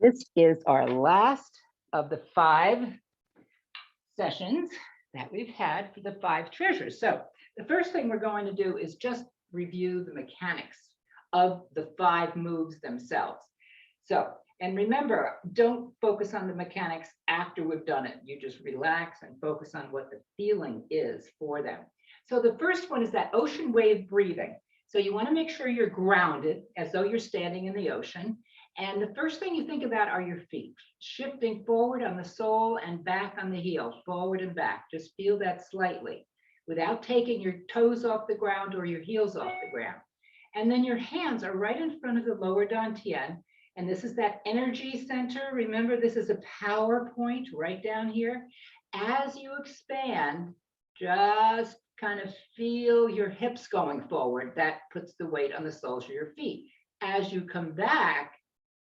This is our last of the 5 sessions that we've had for the 5 treasures. So the first thing we're going to do is just review the mechanics of the 5 moves themselves. So, and remember, don't focus on the mechanics after we've done it. You just relax and focus on what the feeling is for them. So the first one is that ocean wave breathing. So you want to make sure you're grounded as though you're standing in the ocean. And the first thing you think about are your feet, shifting forward on the sole and back on the heel, forward and back. Just feel that slightly without taking your toes off the ground or your heels off the ground. And then your hands are right in front of the lower dantian. And this is that energy center. Remember, this is a power point right down here. As you expand, just kind of feel your hips going forward. That puts the weight on the soles of your feet. As you come back,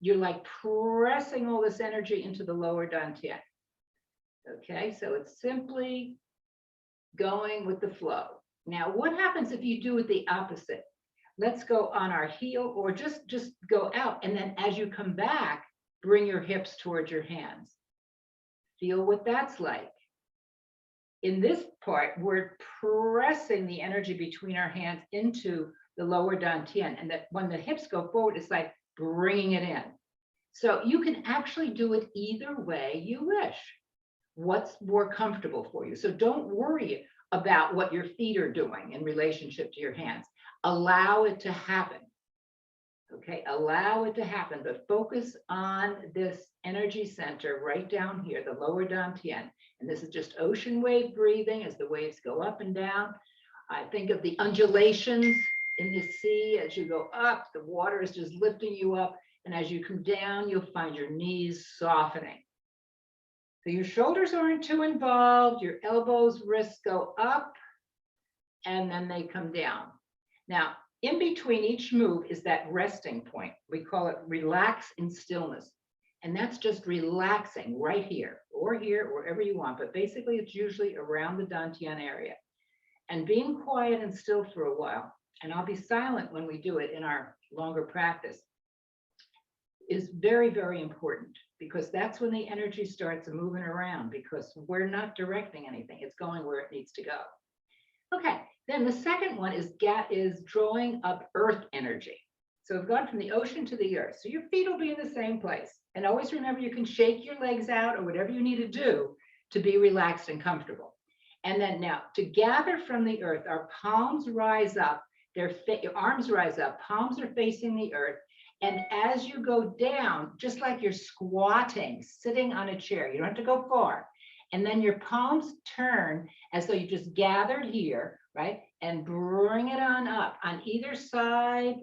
you're like pressing all this energy into the lower dantian. Okay, so it's simply going with the flow. Now, what happens if you do it the opposite? Let's go on our heel or just go out. And then as you come back, bring your hips towards your hands. Feel what that's like. In this part, we're pressing the energy between our hands into the lower dantian. And that when the hips go forward, it's like bringing it in. So you can actually do it either way you wish. What's more comfortable for you? So don't worry about what your feet are doing in relationship to your hands. Allow it to happen. Okay, allow it to happen, but focus on this energy center right down here, the lower dantian. And this is just ocean wave breathing as the waves go up and down. I think of the undulations in the sea. As you go up, the water is just lifting you up. And as you come down, you'll find your knees softening. So your shoulders aren't too involved. Your elbows, wrists go up, and then they come down. Now, in between each move is that resting point. We call it relax in stillness. And that's just relaxing right here, wherever you want. But basically, it's usually around the dantian area. And being quiet and still for a while, and I'll be silent when we do it in our longer practice, is very, very important, because that's when the energy starts moving around, because we're not directing anything. It's going where it needs to go. Okay, then the second one is drawing up earth energy. So we've gone from the ocean to the earth. So your feet will be in the same place. And always remember, you can shake your legs out or whatever you need to do to be relaxed and comfortable. And then now to gather from the earth, our palms rise up, your arms rise up, palms are facing the earth. And as you go down, just like you're squatting, sitting on a chair, you don't have to go far. And then your palms turn as though you just gathered here, right? And bring it on up on either side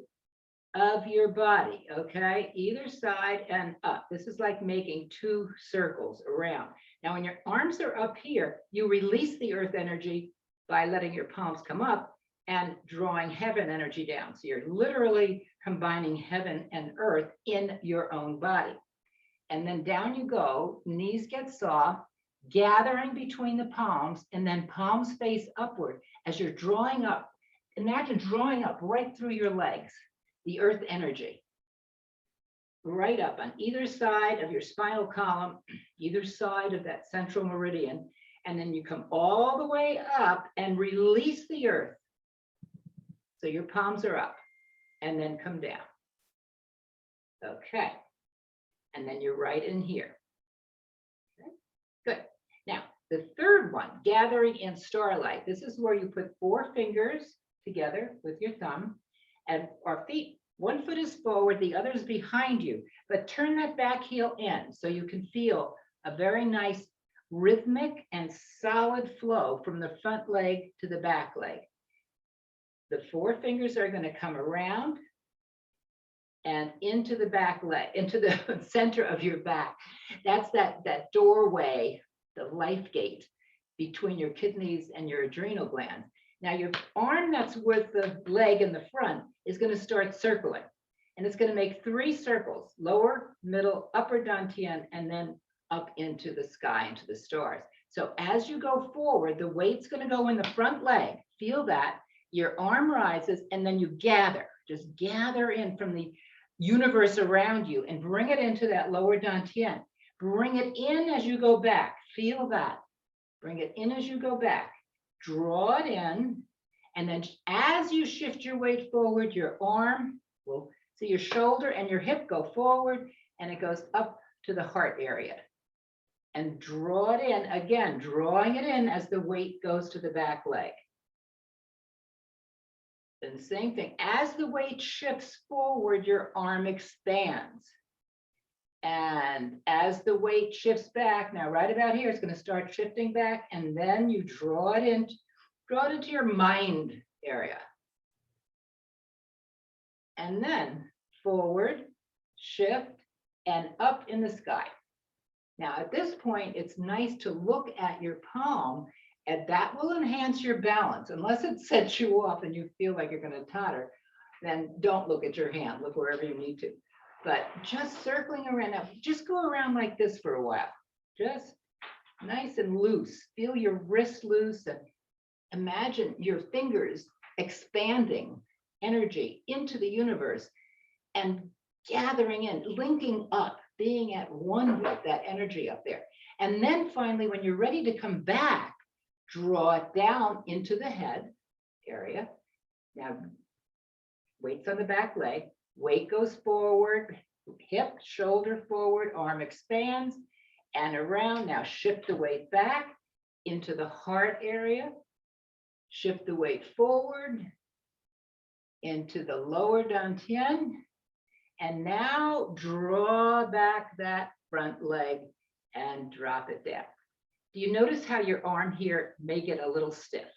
of your body, okay? Either side and up. This is like making 2 circles around. Now, when your arms are up here, you release the earth energy by letting your palms come up and drawing heaven energy down. So you're literally combining heaven and earth in your own body. And then down you go, knees get soft, gathering between the palms, and then palms face upward as you're drawing up. Imagine drawing up right through your legs, the earth energy, right up on either side of your spinal column, either side of that central meridian. And then you come all the way up and release the earth. So your palms are up and then come down. Okay. And then you're right in here. Okay. Good. Now, the third one, gathering in starlight. This is where you put 4 fingers together with your thumb, and our feet, one foot is forward, the other is behind you, but turn that back heel in so you can feel a very nice rhythmic and solid flow from the front leg to the back leg. The 4 fingers are going to come around and into the back leg, into the center of your back. That's that doorway, the life gate between your kidneys and your adrenal glands. Now your arm that's with the leg in the front is going to start circling. And it's going to make 3 circles, lower, middle, upper dantian, and then up into the sky, into the stars. So as you go forward, the weight's going to go in the front leg. Feel that. Your arm rises, and then you gather. Just gather in from the universe around you and bring it into that lower dantian. Bring it in as you go back. Feel that. Bring it in as you go back. Draw it in. And then as you shift your weight forward, your arm will see your shoulder and your hip go forward, and it goes up to the heart area. And draw it in, again, drawing it in as the weight goes to the back leg. And the same thing, as the weight shifts forward, your arm expands. And as the weight shifts back, now right about here, it's going to start shifting back, and then you draw it into your mind area. And then forward, shift, and up in the sky. Now, at this point, it's nice to look at your palm, and that will enhance your balance. Unless it sets you off and you feel like you're going to totter, then don't look at your hand. Look wherever you need to. But just circling around, now, just go around like this for a while. Just nice and loose. Feel your wrist loose, and imagine your fingers expanding energy into the universe and gathering in, linking up, being at one with that energy up there. And then finally, when you're ready to come back, draw it down into the head area. Now, weight's on the back leg, weight goes forward, hip, shoulder forward, arm expands and around. Now shift the weight back into the heart area, shift the weight forward into the lower dantian. And now draw back that front leg and drop it down. Do you notice how your arm here may get a little stiff?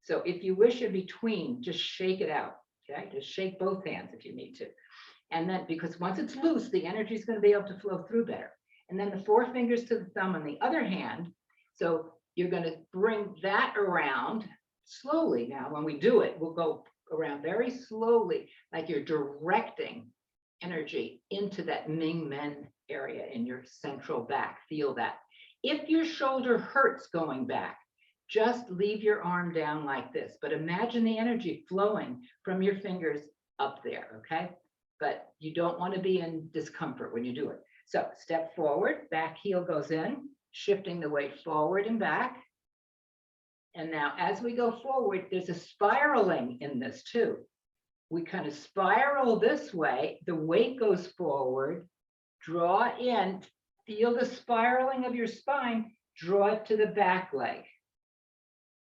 So if you wish in between, just shake it out, okay? Just shake both hands if you need to. And then, because once it's loose, the energy is going to be able to flow through better. And then the 4 fingers to the thumb on the other hand. So you're going to bring that around slowly. Now, when we do it, we'll go around very slowly, like you're directing energy into that Ming Men area in your central back. Feel that. If your shoulder hurts going back, just leave your arm down like this, but imagine the energy flowing from your fingers up there, okay? But you don't want to be in discomfort when you do it. So step forward, back heel goes in, shifting the weight forward and back. And now as we go forward, there's a spiraling in this too. We kind of spiral this way, the weight goes forward, draw in, feel the spiraling of your spine, draw it to the back leg.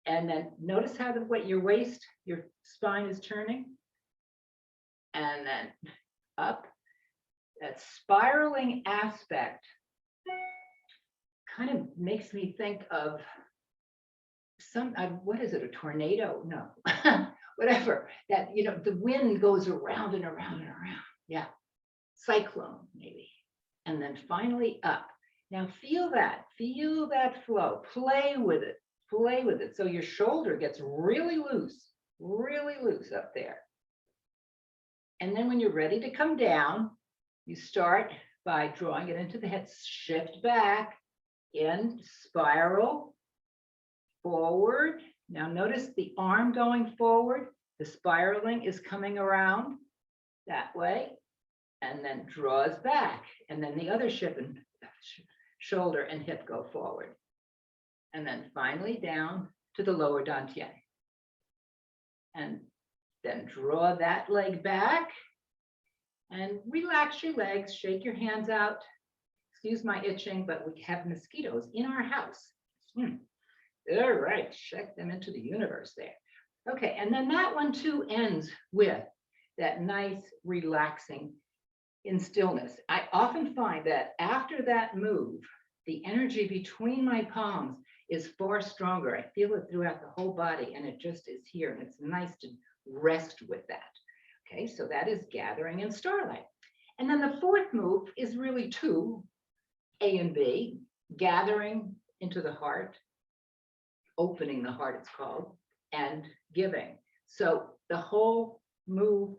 And then notice how your waist, your spine is turning. And then up. That spiraling aspect kind of makes me think of what is it, a tornado? No. Whatever, that, the wind goes around and around and around. Yeah, cyclone maybe. And then finally up. Now feel that flow, play with it. So your shoulder gets really loose up there. And then when you're ready to come down, you start by drawing it into the head, shift back, in, spiral, forward. Now notice the arm going forward, the spiraling is coming around that way, and then draws back, and then the other shoulder and hip go forward. And then finally down to the lower dantian. And then draw that leg back and relax your legs, shake your hands out. Excuse my itching, but we have mosquitoes in our house. All right, check them into the universe there. Okay, and then that one too ends with that nice relaxing in stillness. I often find that after that move, the energy between my palms is far stronger. I feel it throughout the whole body, and it just is here, and it's nice to rest with that. Okay, so that is gathering in starlight. And then the fourth move is really 2, A and B, gathering into the heart, opening the heart it's called, and giving. So the whole move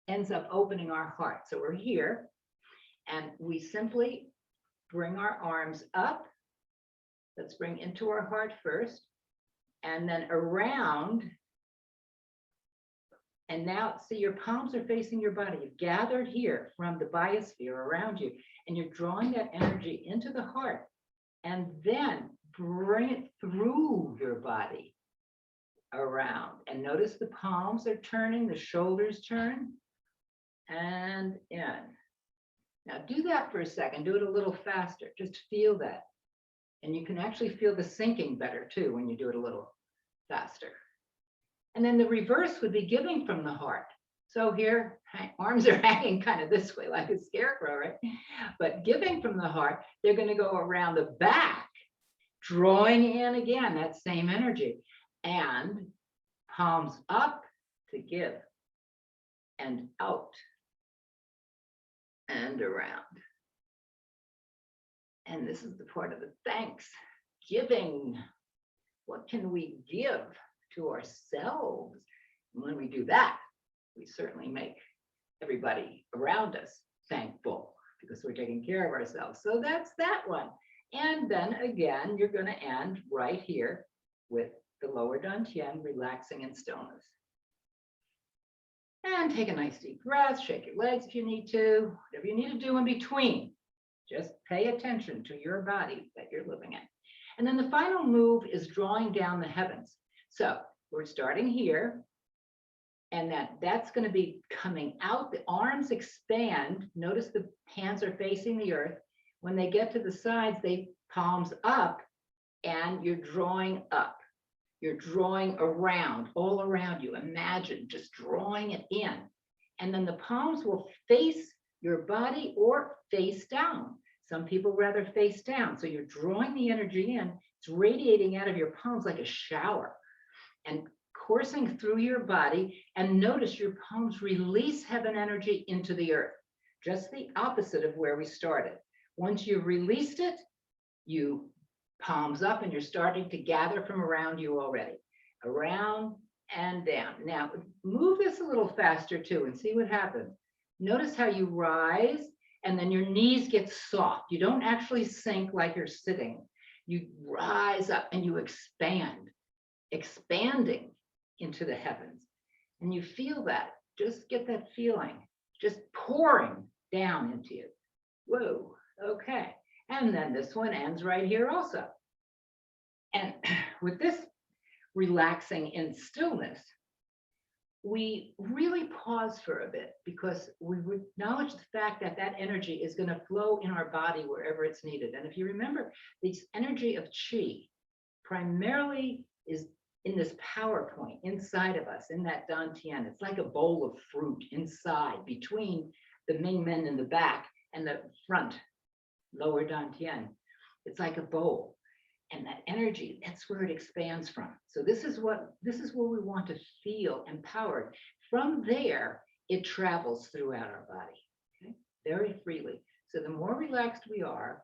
ends up opening our heart. So we're here, and we simply bring our arms up. Let's bring into our heart first, and then around And now, see, your palms are facing your body. You've gathered here from the biosphere around you, and you're drawing that energy into the heart, and then bring it through your body around. And notice the palms are turning, the shoulders turn, and in. Now do that for a second. Do it a little faster. Just feel that. And you can actually feel the sinking better too when you do it a little faster. And then the reverse would be giving from the heart. So here, arms are hanging kind of this way like a scarecrow, right? But giving from the heart, they're going to go around the back, drawing in again that same energy, and palms up to give, and out and around. And this is the part of the thanks, giving. What can we give to ourselves? And when we do that, we certainly make everybody around us thankful because we're taking care of ourselves. So that's that one. And then again, you're going to end right here with the lower dantian, relaxing in stillness. And take a nice deep breath, shake your legs if you need to, whatever you need to do in between. Just pay attention to your body that you're living in. And then the final move is drawing down the heavens. So we're starting here, and that's going to be coming out. The arms expand. Notice the hands are facing the earth. When they get to the sides, they palms up, and you're drawing up. You're drawing around, all around you. Imagine just drawing it in. And then the palms will face your body or face down. Some people rather face down. So you're drawing the energy in. It's radiating out of your palms like a shower and coursing through your body. And notice your palms release heaven energy into the earth, just the opposite of where we started. Once you've released it, you palms up, and you're starting to gather from around you already, around and down. Now move this a little faster too and see what happens. Notice how you rise, and then your knees get soft. You don't actually sink like you're sitting. You rise up and you expand, expanding into the heavens. And you feel that, just get that feeling, just pouring down into you. Whoa, okay. And then this one ends right here also. And with this relaxing in stillness, we really pause for a bit because we acknowledge the fact that that energy is going to flow in our body wherever it's needed. And if you remember, this energy of qi primarily is in this power point inside of us, in that dantian. It's like a bowl of fruit inside between the Ming Men in the back and the front lower dantian. It's like a bowl, and that energy, that's where it expands from. So this is where we want to feel empowered. From there, it travels throughout our body, okay, very freely. So the more relaxed we are,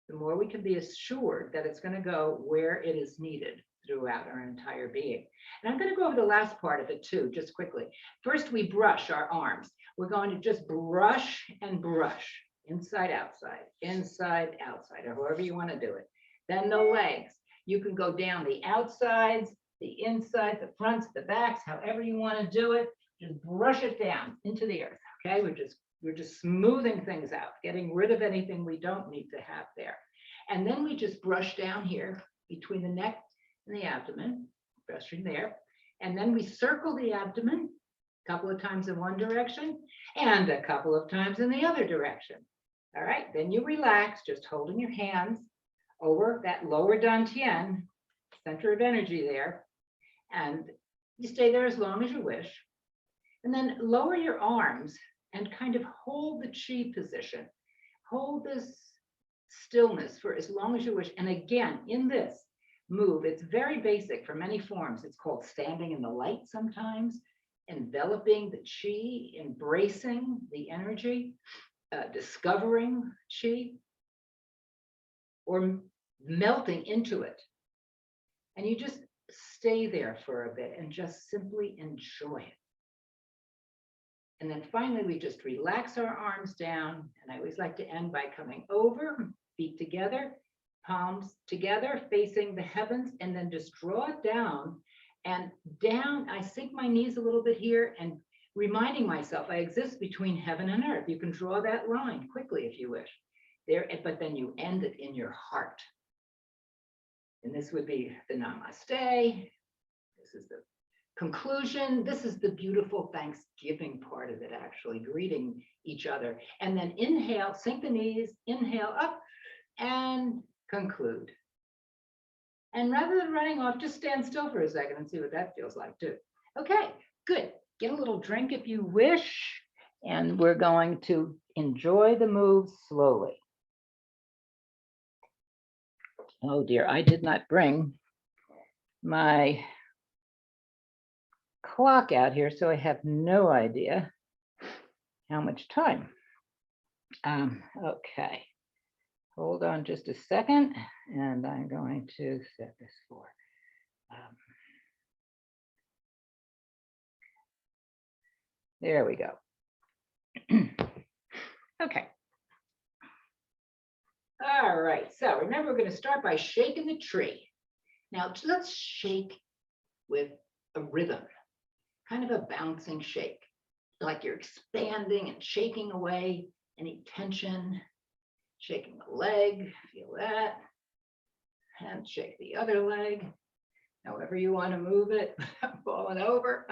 the more we can be assured that it's going to go where it is needed throughout our entire being. And I'm going to go over the last part of it too, just quickly. First, we brush our arms. We're going to just brush and brush. Inside, outside, or however you want to do it. Then the legs. You can go down the outsides, the insides, the fronts, the backs, however you want to do it. Just brush it down into the earth. Okay, we're just smoothing things out, getting rid of anything we don't need to have there. And then we just brush down here between the neck and the abdomen, brushing there. And then we circle the abdomen a couple of times in one direction and a couple of times in the other direction. All right, then you relax, just holding your hands over that lower dantian, center of energy there, and you stay there as long as you wish. And then lower your arms and kind of hold the chi position. Hold this stillness for as long as you wish. And again, in this move, it's very basic for many forms. It's called standing in the light sometimes, enveloping the chi, embracing the energy. Discovering chi, or melting into it. And you just stay there for a bit and just simply enjoy it. And then finally, we just relax our arms down. And I always like to end by coming over, feet together, palms together, facing the heavens, and then just draw it down And down, I sink my knees a little bit here and reminding myself I exist between heaven and earth. You can draw that line quickly if you wish. There, but then you end it in your heart. And this would be the namaste. This is the conclusion. This is the beautiful Thanksgiving part of it, actually, greeting each other. And then inhale, sink the knees, inhale up, and conclude. And rather than running off, just stand still for a second and see what that feels like too. Okay, good. Get a little drink if you wish. And we're going to enjoy the move slowly. Oh dear, I did not bring my clock out here, so I have no idea how much time. Okay, hold on just a second, and I'm going to set this for. There we go. Okay. All right, so remember, we're going to start by shaking the tree. Now let's shake with a rhythm, kind of a bouncing shake, like you're expanding and shaking away any tension, shaking the leg, feel that, and shake the other leg, however you want to move it, falling over,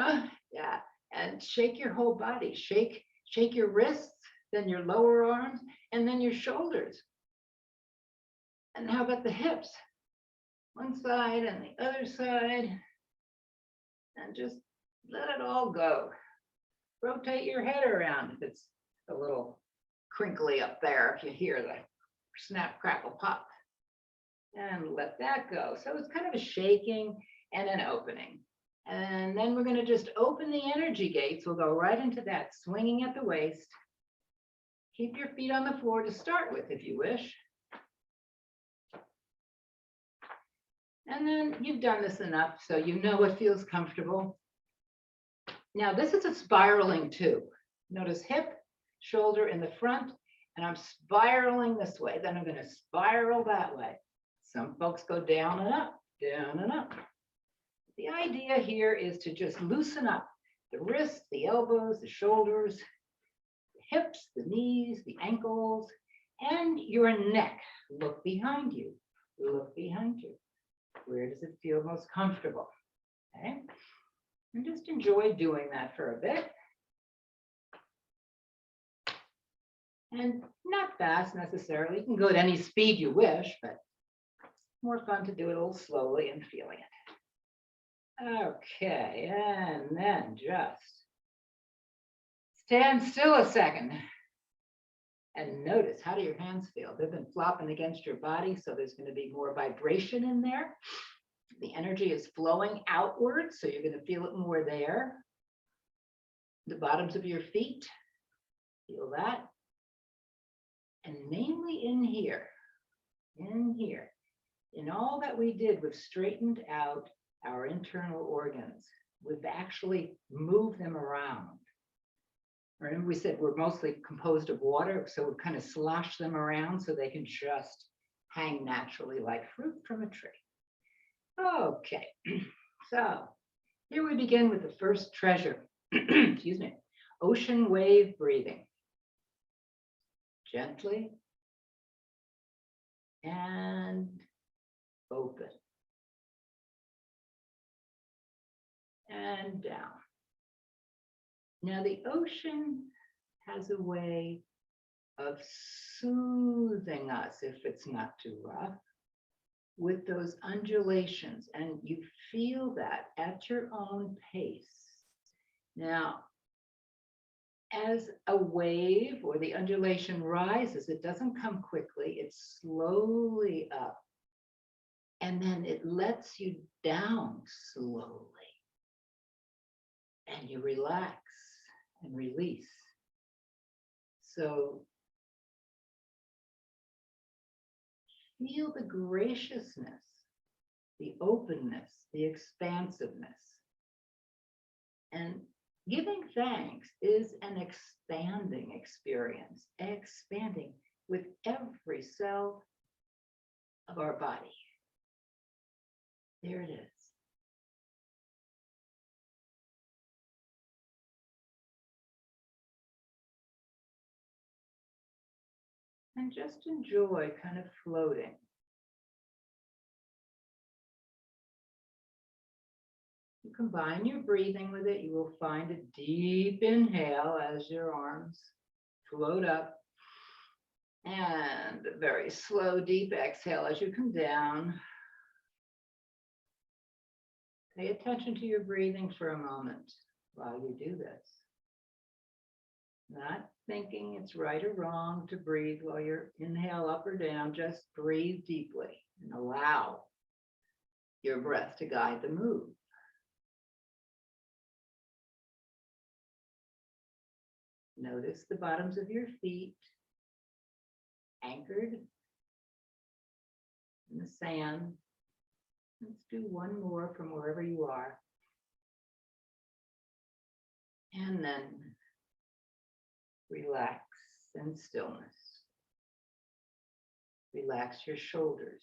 yeah, and shake your whole body, shake your wrists, then your lower arms, and then your shoulders. And how about the hips? One side and the other side, and just let it all go. Rotate your head around if it's a little crinkly up there, if you hear the snap, crackle, pop, and let that go. So it's kind of a shaking and an opening. And then we're going to just open the energy gates. We'll go right into that, swinging at the waist. Keep your feet on the floor to start with, if you wish. And then you've done this enough, so you know what feels comfortable. Now this is a spiraling too. Notice hip, shoulder in the front, and I'm spiraling this way. Then I'm going to spiral that way. Some folks go down and up, down and up. The idea here is to just loosen up the wrists, the elbows, the shoulders, the hips, the knees, the ankles, and your neck. Look behind you. Look behind you. Where does it feel most comfortable? Okay. And just enjoy doing that for a bit. And not fast necessarily. You can go at any speed you wish, but more fun to do it a little slowly and feeling it. Okay, and then just stand still a second and notice, how do your hands feel? They've been flopping against your body, so there's going to be more vibration in there. The energy is flowing outwards, so you're going to feel it more there. The bottoms of your feet, feel that. And mainly in here, in all that we did, we've straightened out our internal organs. We've actually moved them around. Remember we said we're mostly composed of water, so we've kind of sloshed them around so they can just hang naturally like fruit from a tree. Okay, so here we begin with the first treasure, excuse me, ocean wave breathing. Gently and open and down. Now the ocean has a way of soothing us, if it's not too rough, with those undulations, and you feel that at your own pace. Now, as a wave or the undulation rises, it doesn't come quickly, it's slowly up, and then it lets you down slowly, and you relax and release. So feel the graciousness, the openness, the expansiveness. And giving thanks is an expanding experience, expanding with every cell of our body. There it is. And just enjoy kind of floating. You combine your breathing with it, you will find a deep inhale as your arms float up, and a very slow, deep exhale as you come down. Pay attention to your breathing for a moment while you do this. Not thinking it's right or wrong to breathe while you inhale up or down, just breathe deeply and allow your breath to guide the move. Notice the bottoms of your feet anchored in the sand. Let's do one more from wherever you are. And then relax in stillness. Relax your shoulders.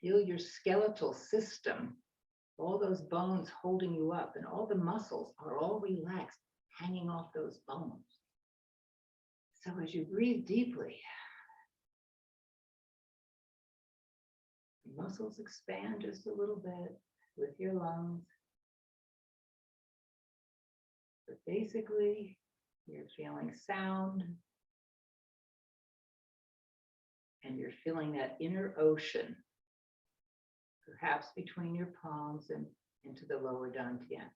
Feel your skeletal system, all those bones holding you up, and all the muscles are all relaxed, hanging off those bones. So as you breathe deeply, the muscles expand just a little bit with your lungs. But basically, you're feeling sound, and you're feeling that inner ocean, perhaps between your palms and into the lower dantian.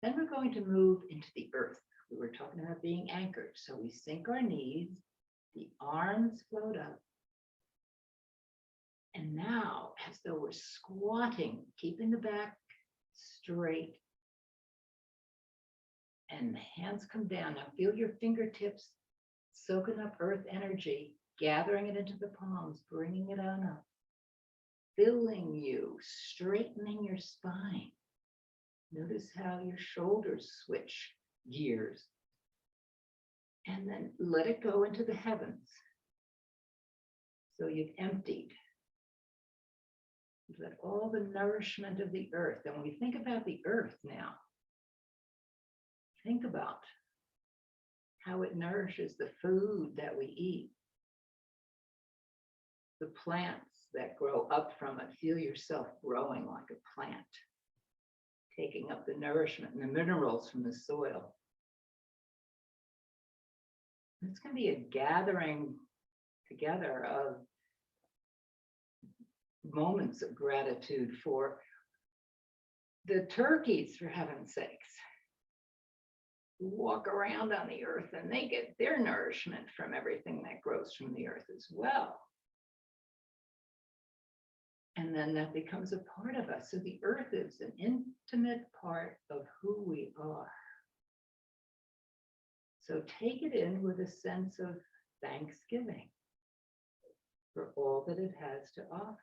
Then we're going to move into the earth. We were talking about being anchored. So we sink our knees, the arms float up. And now, as though we're squatting, keeping the back straight, and the hands come down. Now feel your fingertips soaking up earth energy, gathering it into the palms, bringing it on up, filling you, straightening your spine. Notice how your shoulders switch gears. And then let it go into the heavens. So you've emptied. You've let all the nourishment of the earth. And when we think about the earth now, think about how it nourishes the food that we eat, the plants that grow up from it. Feel yourself growing like a plant, taking up the nourishment and the minerals from the soil. It's going to be a gathering together of moments of gratitude for the turkeys, for heaven's sakes, who walk around on the earth and they get their nourishment from everything that grows from the earth as well. And then that becomes a part of us. So the earth is an intimate part of who we are. So take it in with a sense of thanksgiving for all that it has to offer.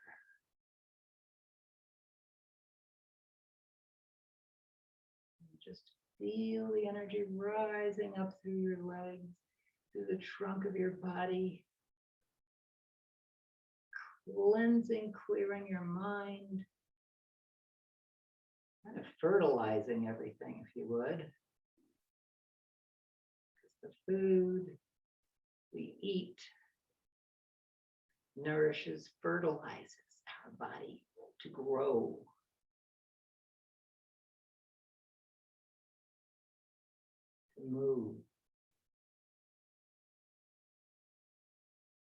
Just feel the energy rising up through your legs, through the trunk of your body, cleansing, clearing your mind, kind of fertilizing everything, if you would. Because the food we eat nourishes, fertilizes our body to grow. Move.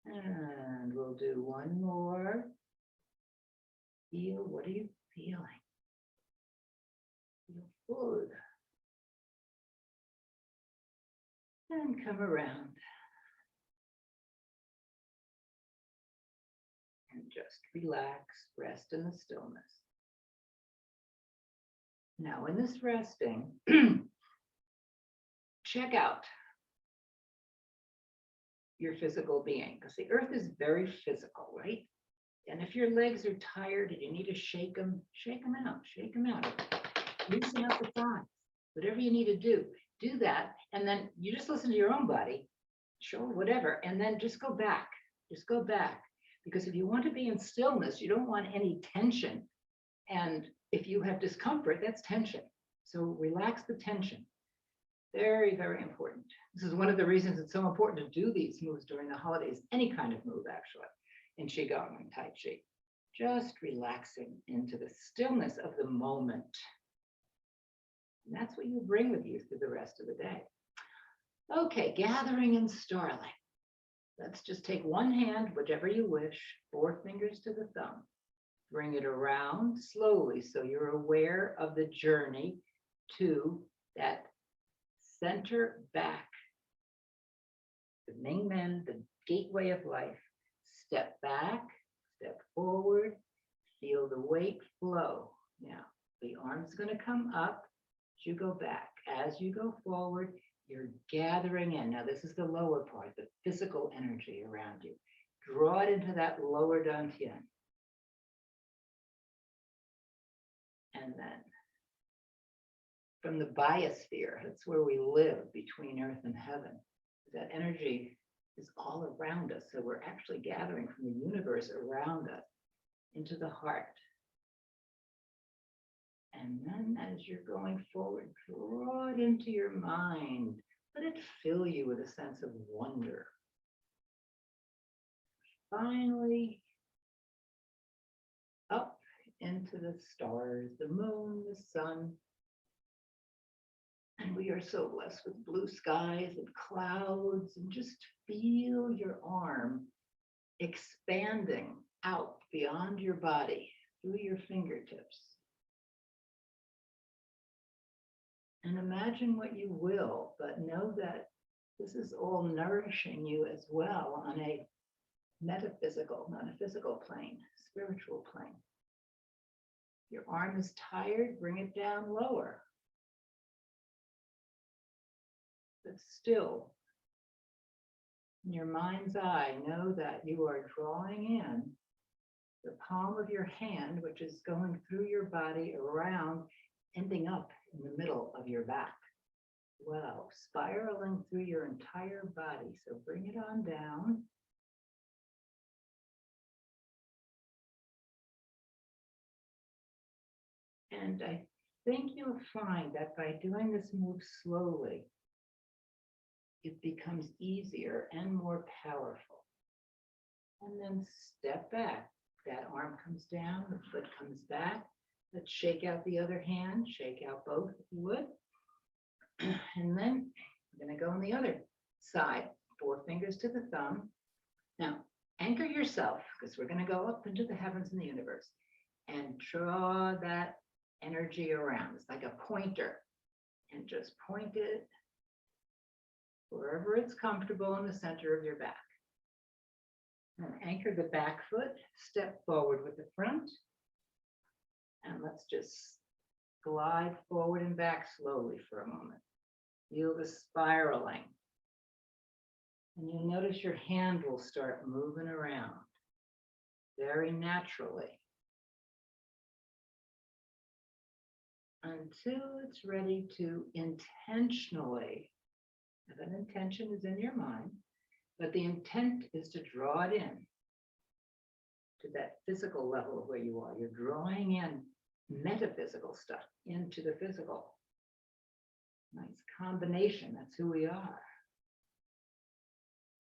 And we'll do one more. Feel, what are you feeling? Feel full. And come around. And just relax, rest in the stillness. Now, in this resting, check out your physical being, because the earth is very physical, right? And if your legs are tired and you need to shake them out, shake them out. Loosen up the thighs, whatever you need to do that. And then you just listen to your own body, sure, whatever. And then just go back, Because if you want to be in stillness, you don't want any tension. And if you have discomfort, that's tension. So relax the tension. Very, very important. This is one of the reasons it's so important to do these moves during the holidays, any kind of move actually, in Qigong and Tai Chi. Just relaxing into the stillness of the moment. And that's what you bring with you through the rest of the day. Okay, gathering in starlight. Let's just take one hand, whichever you wish, 4 fingers to the thumb. Bring it around slowly so you're aware of the journey to that center back, the Ming Men, the gateway of life. Step back, step forward, feel the weight flow. Now, the arm's going to come up as you go back. As you go forward, you're gathering in. Now, this is the lower part, the physical energy around you. Draw it into that lower dantian. And then from the biosphere, that's where we live between earth and heaven. That energy is all around us. So we're actually gathering from the universe around us into the heart. And then as you're going forward, draw it into your mind. Let it fill you with a sense of wonder. Finally, up into the stars, the moon, the sun. And we are so blessed with blue skies and clouds, and just feel your arm expanding out beyond your body through your fingertips. And imagine what you will, but know that this is all nourishing you as well on a metaphysical, not a physical plane, spiritual plane. Your arm is tired, bring it down lower. But still, in your mind's eye, know that you are drawing in the palm of your hand, which is going through your body around, ending up in the middle of your back. Wow, spiraling through your entire body. So bring it on down. And I think you'll find that by doing this move slowly, it becomes easier and more powerful. And then step back. That arm comes down, the foot comes back. Let's shake out the other hand, shake out both if you would. And then I'm going to go on the other side, 4 fingers to the thumb. Now, anchor yourself, because we're going to go up into the heavens and the universe, and draw that energy around. It's like a pointer, and just point it wherever it's comfortable in the center of your back. And anchor the back foot, step forward with the front, and let's just glide forward and back slowly for a moment. Feel the spiraling. And you'll notice your hand will start moving around very naturally until it's ready to intentionally, if an intention is in your mind, but the intent is to draw it in to that physical level of where you are. You're drawing in metaphysical stuff into the physical. Nice combination, that's who we are.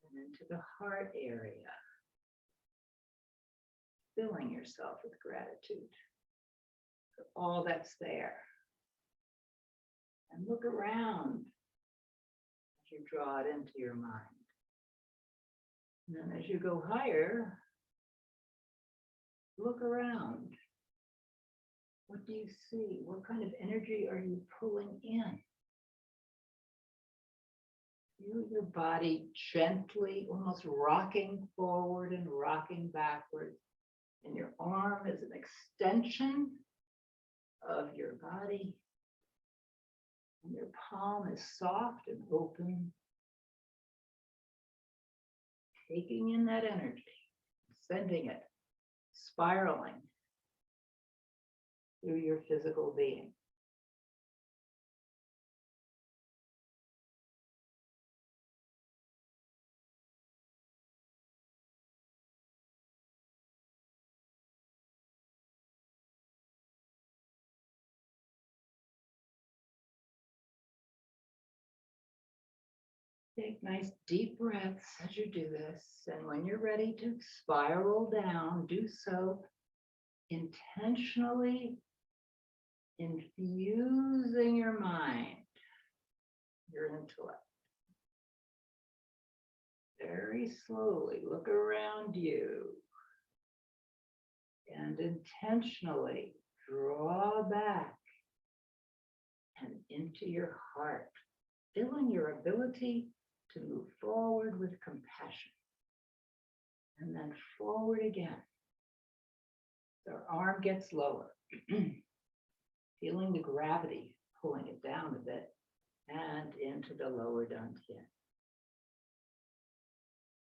And into the heart area. Filling yourself with gratitude for all that's there. And look around as you draw it into your mind. And then as you go higher, look around. What do you see? What kind of energy are you pulling in? Feel your body gently, almost rocking forward and rocking backwards. And your arm is an extension of your body. And your palm is soft and open. Taking in that energy, sending it, spiraling through your physical being. Take nice deep breaths as you do this. And when you're ready to spiral down, do so intentionally infusing your mind, your intellect. Very slowly look around you and intentionally draw back and into your heart, feeling your ability to move forward with compassion. And then forward again. The arm gets lower. Feeling the gravity pulling it down a bit and into the lower dantian.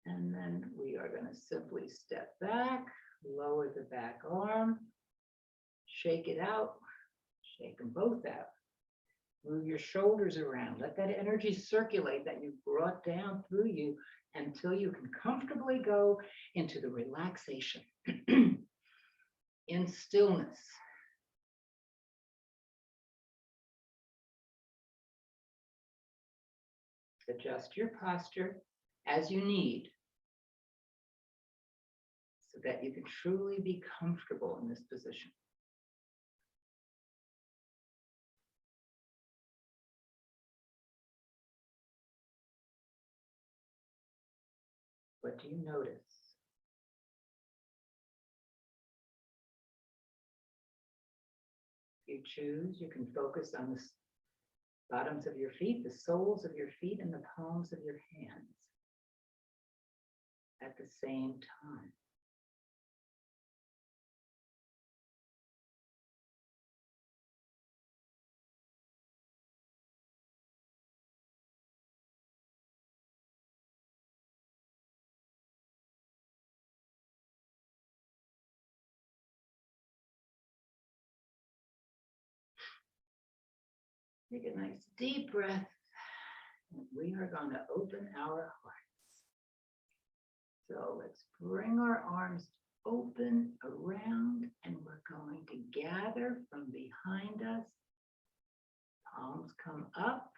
And then we are going to simply step back, lower the back arm, shake it out, shake them both out. Move your shoulders around. Let that energy circulate that you brought down through you until you can comfortably go into the relaxation in stillness. Adjust your posture as you need so that you can truly be comfortable in this position. What do you notice? If you choose, you can focus on the bottoms of your feet, the soles of your feet, and the palms of your hands at the same time. Take a nice deep breath. We are going to open our hearts. So let's bring our arms open around, and we're going to gather from behind us. Palms come up,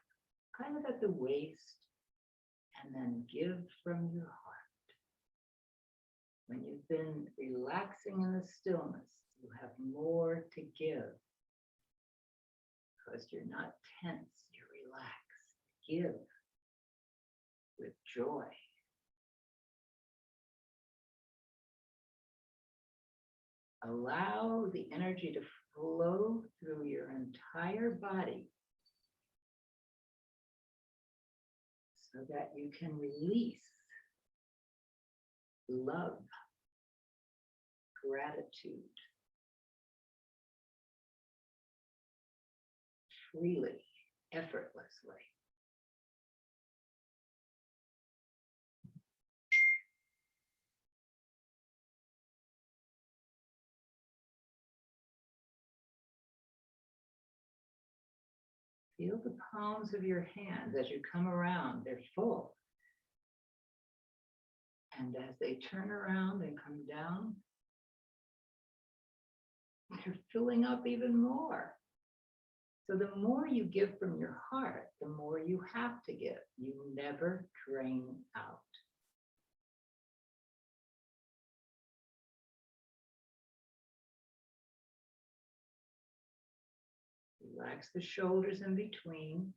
kind of at the waist, and then give from your heart. When you've been relaxing in the stillness, you have more to give. Because you're not tense, you're relaxed. Give with joy. Allow the energy to flow through your entire body so that you can release love, gratitude, freely, effortlessly. Feel the palms of your hands as you come around, they're full. And as they turn around and come down, they're filling up even more. So the more you give from your heart, the more you have to give. You never drain out. Relax the shoulders in between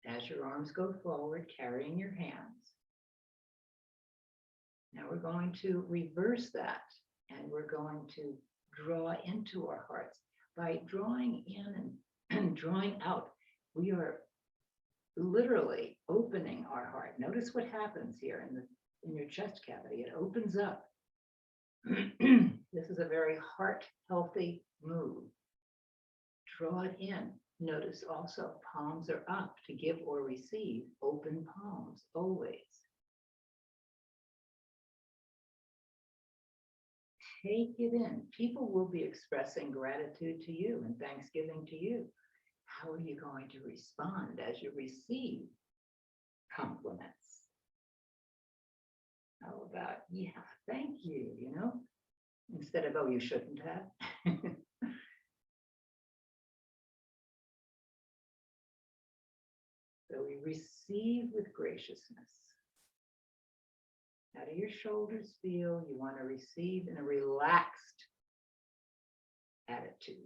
as your arms go forward, carrying your hands. Now we're going to reverse that, and we're going to draw into our hearts. By drawing in and drawing out, we are literally opening our heart. Notice what happens here in your chest cavity. It opens up. This is a very heart-healthy move. Draw it in. Notice also palms are up to give or receive. Open palms, always. Take it in. People will be expressing gratitude to you and thanksgiving to you. How are you going to respond as you receive compliments? How about, yeah, thank you, instead of, oh, you shouldn't have. So we receive with graciousness. How do your shoulders feel? You want to receive in a relaxed attitude,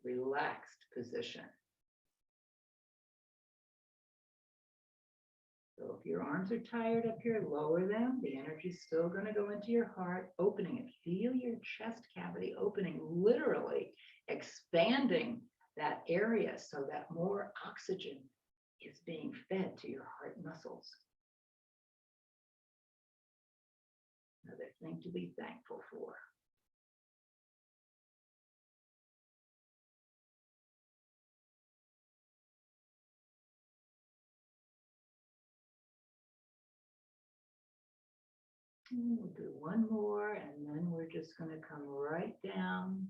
relaxed position. So if your arms are tired up here, lower them. The energy's still going to go into your heart, opening it. Feel your chest cavity opening, literally expanding that area so that more oxygen is being fed to your heart muscles. Another thing to be thankful for. And we'll do one more, and then we're just going to come right down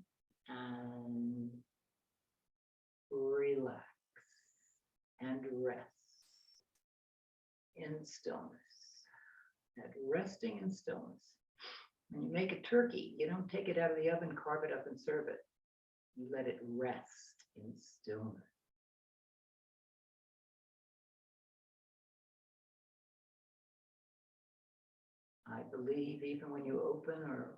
and relax and rest in stillness. That resting in stillness. When you make a turkey, you don't take it out of the oven, carve it up, and serve it. You let it rest in stillness. I believe even when you open or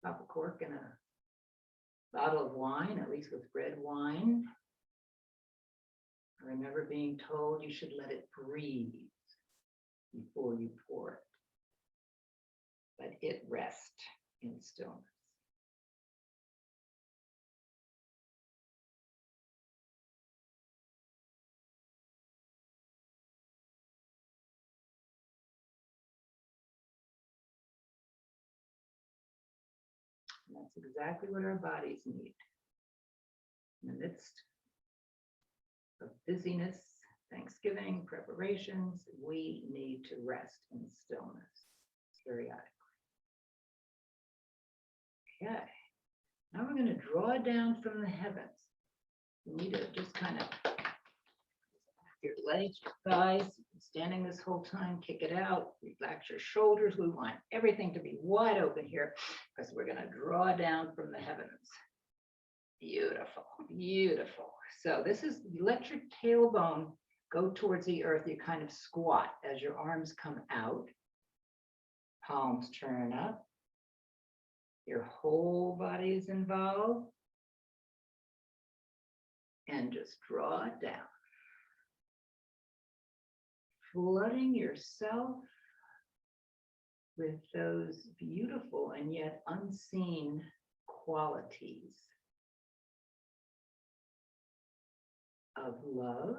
pop a cork in a bottle of wine, at least with red wine, I remember being told you should let it breathe before you pour it. Let it rest in stillness. And that's exactly what our bodies need. In the midst of busyness, Thanksgiving, preparations, we need to rest in stillness periodically. Okay, now we're going to draw down from the heavens. You need to just kind of, your legs, your thighs, standing this whole time, kick it out, relax your shoulders. We want everything to be wide open here because we're going to draw down from the heavens. Beautiful, beautiful. So this is, you let your tailbone go towards the earth. You kind of squat as your arms come out. Palms turn up. Your whole body is involved. And just draw it down. Flooding yourself with those beautiful and yet unseen qualities of love,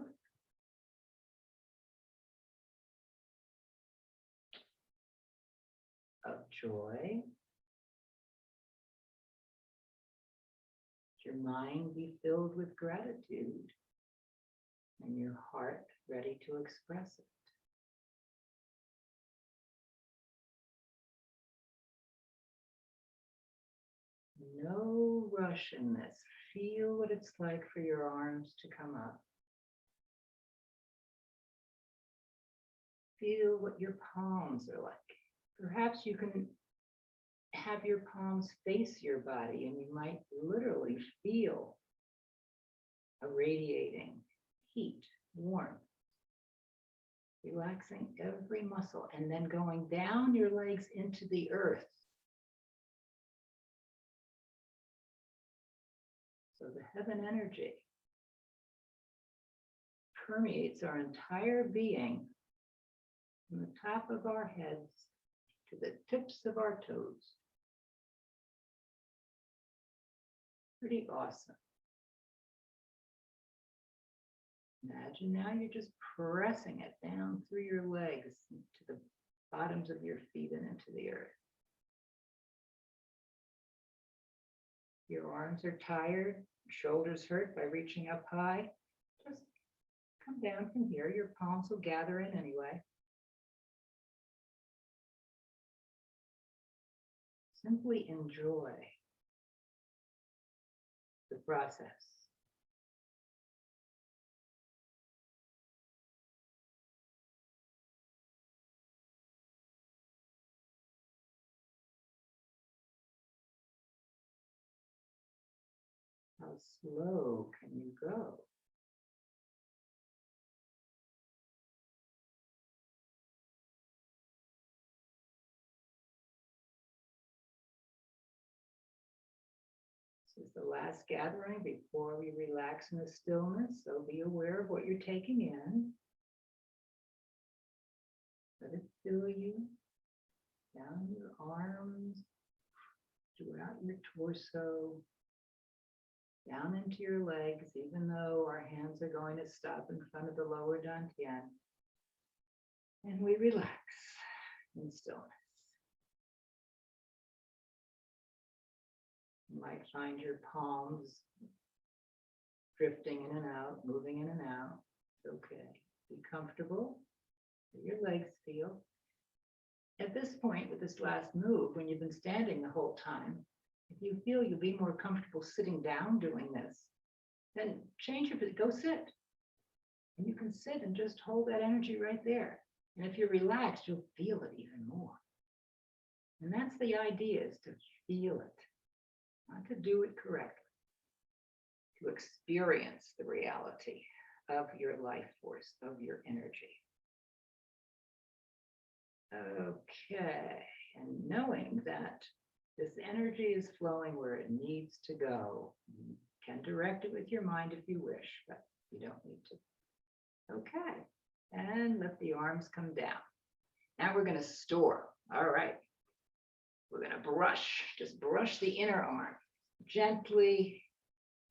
of joy. Your mind be filled with gratitude and your heart ready to express it. No rush in this. Feel what it's like for your arms to come up. Feel what your palms are like. Perhaps you can have your palms face your body and you might literally feel a radiating heat, warmth, relaxing every muscle and then going down your legs into the earth. So the heaven energy permeates our entire being from the top of our heads to the tips of our toes. Pretty awesome. Imagine now you're just pressing it down through your legs to the bottoms of your feet and into the earth. Your arms are tired, shoulders hurt by reaching up high. Just come down from here. Your palms will gather in anyway. Simply enjoy the process. How slow can you go? This is the last gathering before we relax in the stillness, so be aware of what you're taking in. Let it fill you down your arms, throughout your torso, down into your legs, even though our hands are going to stop in front of the lower dantian. And we relax in stillness. You might find your palms drifting in and out, moving in and out. It's okay. Be comfortable. Let your legs feel. At this point, with this last move, when you've been standing the whole time, if you feel you'll be more comfortable sitting down doing this, then change your position, go sit. And you can sit and just hold that energy right there. And if you're relaxed, you'll feel it even more. And that's the idea, is to feel it, not to do it correctly, to experience the reality of your life force, of your energy. Okay, and knowing that this energy is flowing where it needs to go. You can direct it with your mind if you wish, but you don't need to. Okay, and let the arms come down. Now we're going to store. All right, we're going to brush, just brush the inner arm gently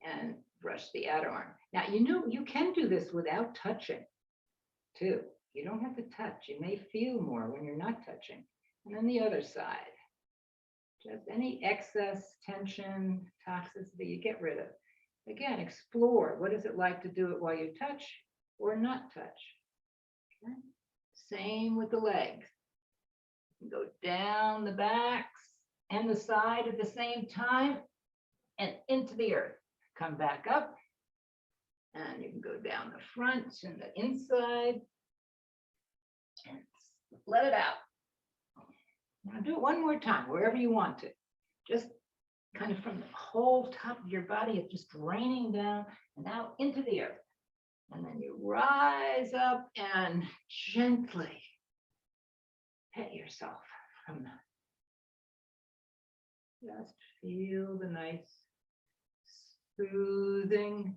and brush the outer arm. Now, you know, you can do this without touching too. You don't have to touch. You may feel more when you're not touching. And then the other side. Just any excess tension, toxicity, you get rid of. Again, explore. What is it like to do it while you touch or not touch? Okay. Same with the legs. You go down the backs and the side at the same time and into the earth. Come back up and you can go down the front and the inside and let it out. Now do it one more time, wherever you want to. Just kind of from the whole top of your body, it's just raining down and out into the earth. And then you rise up and gently pet yourself from that. Just feel the nice, soothing,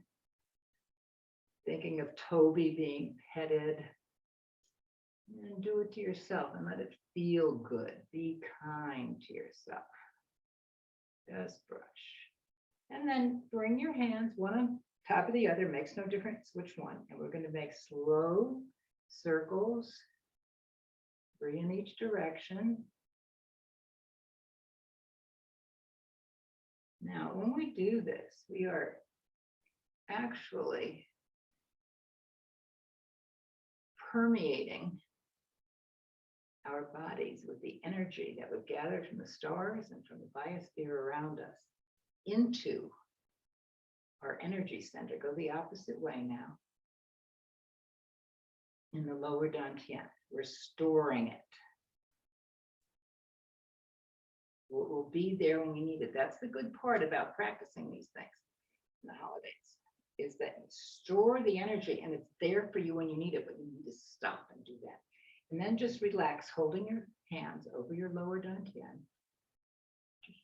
thinking of Toby being petted. And do it to yourself and let it feel good. Be kind to yourself. Just brush. And then bring your hands one on top of the other, makes no difference which one. And we're going to make slow circles, 3 in each direction. Now, when we do this, we are actually permeating our bodies with the energy that would gather from the stars and from the biosphere around us into our energy center. Go the opposite way now. In the lower dantian, we're storing it. We'll be there when we need it. That's the good part about practicing these things in the holidays, is that you store the energy and it's there for you when you need it, but you need to stop and do that. And then just relax, holding your hands over your lower dantian.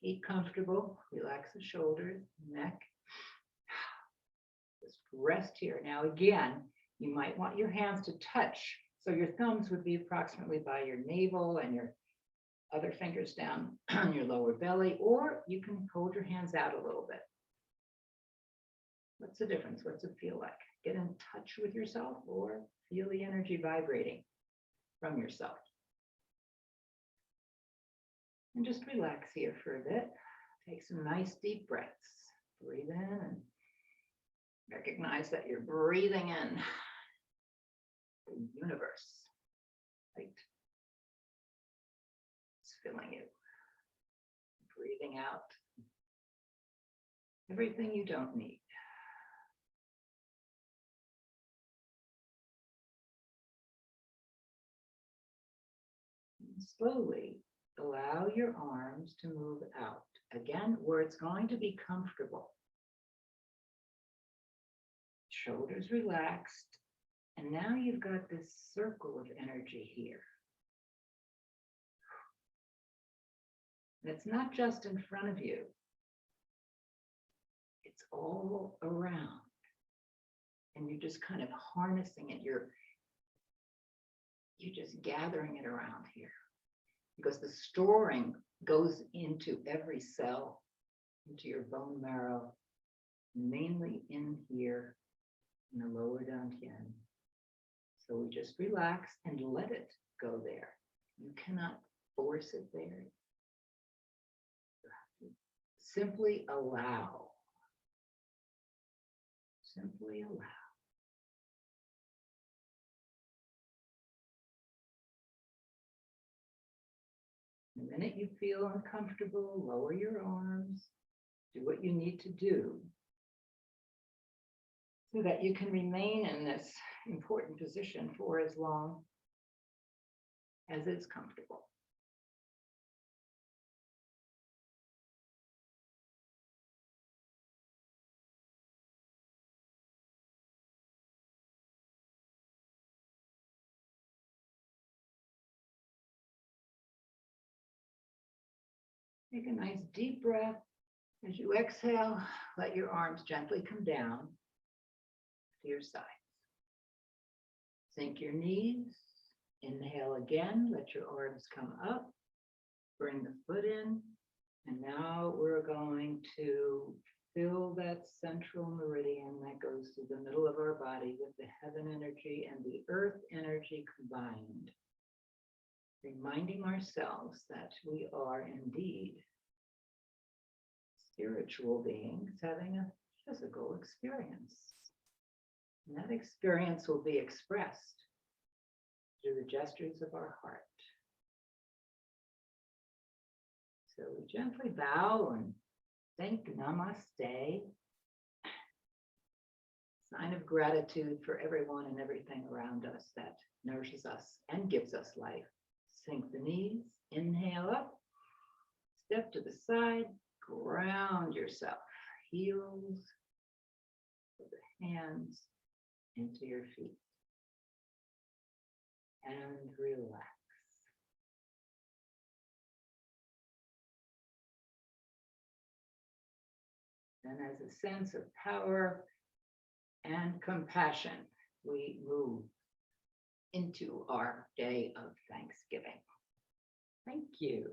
Be comfortable, relax the shoulders, neck. Just rest here. Now again, you might want your hands to touch. So your thumbs would be approximately by your navel and your other fingers down on your lower belly, or you can hold your hands out a little bit. What's the difference? What's it feel like? Get in touch with yourself or feel the energy vibrating from yourself. And just relax here for a bit. Take some nice deep breaths. Breathe in and recognize that you're breathing in the universe, right? It's filling you. Breathing out everything you don't need. And slowly allow your arms to move out. Again, where it's going to be comfortable. Shoulders relaxed. And now you've got this circle of energy here. And it's not just in front of you. all around. And you're just kind of harnessing it. You're just gathering it around here because the storing goes into every cell, into your bone marrow, mainly in here in the lower dantian. So we just relax and let it go there. You cannot force it there. You have to simply allow. Simply allow. The minute you feel uncomfortable, lower your arms, do what you need to do so that you can remain in this important position for as long as is comfortable. Take a nice deep breath. As you exhale, let your arms gently come down to your sides. Sink your knees. Inhale again, let your arms come up. Bring the foot in. And now we're going to fill that central meridian that goes through the middle of our body with the heaven energy and the earth energy combined. Reminding ourselves that we are indeed spiritual beings having a physical experience. And that experience will be expressed through the gestures of our heart. So we gently bow and think namaste. Sign of gratitude for everyone and everything around us that nourishes us and gives us life. Sink the knees, inhale up, step to the side, ground yourself, heels, the hands into your feet, and relax. And as a sense of power and compassion, we move into our day of Thanksgiving. Thank you.